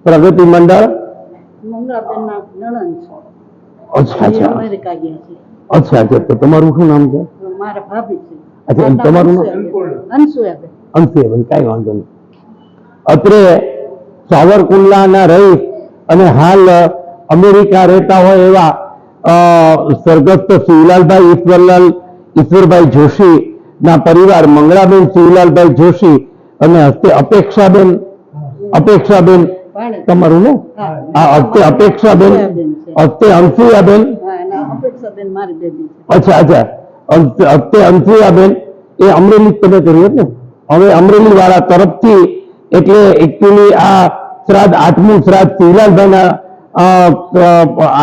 પ્રગતિ મંડળ મંગળાબેનના નણંદ છે. અચ્છા અચ્છા અમેરિકા ગયા છે. અચ્છા અચ્છા તો તમારું શું નામ છે? મારા ભાભી છે. અચ્છા એમ તમારું નામ અંશુયાબેન. અંશુયાબેન, કાંઈ વાંધો નહીં. અત્રે સાવરકુંડલાના રહીશ અને હાલ અમેરિકા રહેતા હોય એવા સ્વર્ગસ્થ શિવલાલભાઈ ઈશ્વરભાઈ જોશી ના પરિવાર મંગળાબેન શિવલાલભાઈ જોશી અને હસ્તે અપેક્ષાબેન તમારું ને હસ્તે અપેક્ષાબેન હસ્તે અંશુયાબેન. અચ્છા અચ્છા હસ્તે અંશુયાબેન એ અમરેલી તમે કર્યું ને? હવે અમરેલી વાળા તરફથી એટલે એકચ્યુઅલી આ શ્રાદ્ધ 8મું શ્રાદ્ધ શિવલાલભાઈના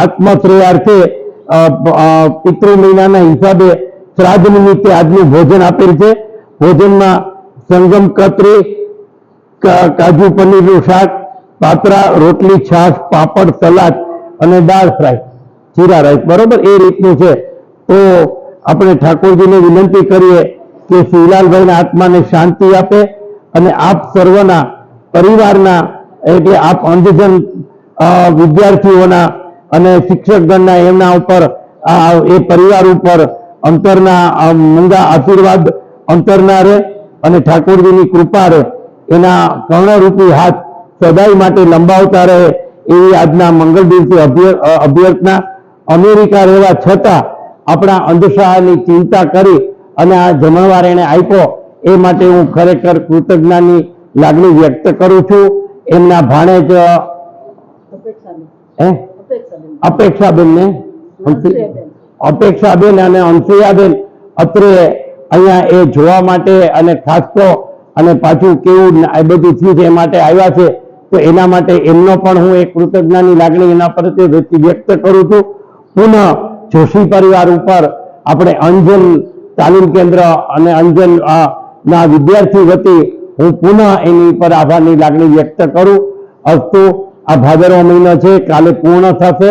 આત્મશ્રેયાર્થે પિતૃ મહિનાના હિસાબે શ્રાદ્ધ નિમિત્તે આજનું ભોજન આપેલ છે. ભોજનમાં સંગમ કતરી, કાજુ પનીરનું શાક, પાતરા, રોટલી, છાશ, પાપડ, સલાડ અને દાળ ફ્રાય, જીરા રાઈસ, બરોબર એ રીતનું છે. તો આપણે ઠાકોરજીને વિનંતી કરીએ કે શિવલાલભાઈના આત્માને શાંતિ આપે અને આપ સર્વના પરિવારના એટલે આપ અંધજન વિદ્યાર્થીઓના અને શિક્ષકગણના એમના ઉપર એ પરિવાર ઉપર અંતરના મંગા આશીર્વાદ અંતરના રહે અને ઠાકોરજીની કૃપા રહે, એના કર્ણરૂપી હાથ સદાય માટે લંબાવતા રહે એવી આજના મંગળ દિવસે અભ્યર્થના. અમેરિકા રહેવા છતાં આપણા અંધશાળાની ચિંતા કરી અને આ જમણવાર એને આપ્યો એ માટે હું ખરેખર કૃતજ્ઞતાની લાગણી વ્યક્ત કરું છું. એમના ભાણેજ અપેક્ષાબેન અને અંશુયાબેન અત્રે અહીંયા એ જોવા માટે અને ખાસ તો અને પાછું કેવું એ બધું થયું છે એ માટે આવ્યા છે. તો એના માટે એમનો પણ હું એક કૃતજ્ઞતાની લાગણી એના પ્રત્યે વ્યક્ત કરું છું. પુનઃ જોશી પરિવાર ઉપર આપણે અંજન તાલીમ કેન્દ્ર અને અંજન ના વિદ્યાર્થી વતી હું પુનઃ એની પર આભારની લાગણી વ્યક્ત કરું. અસ્તુ આ ભાદરવો મહિનો છે, કાલે પૂર્ણ થશે.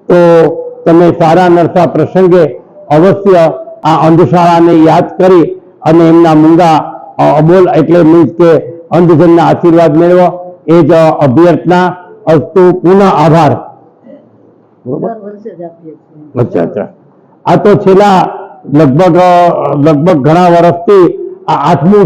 તો તમે સારા નરસા પ્રસંગે અવશ્ય આ અંધશાળાને યાદ કરી અને એમના મૂંગા અબોલ એટલે મીન્સ કે અંધજનના આશીર્વાદ મેળવો એ જ અભ્યર્થના. અસ્તુ પુનઃ આભાર. અચ્છા અચ્છા આ તો છેલ્લા લગભગ ઘણા વર્ષથી આ 8મું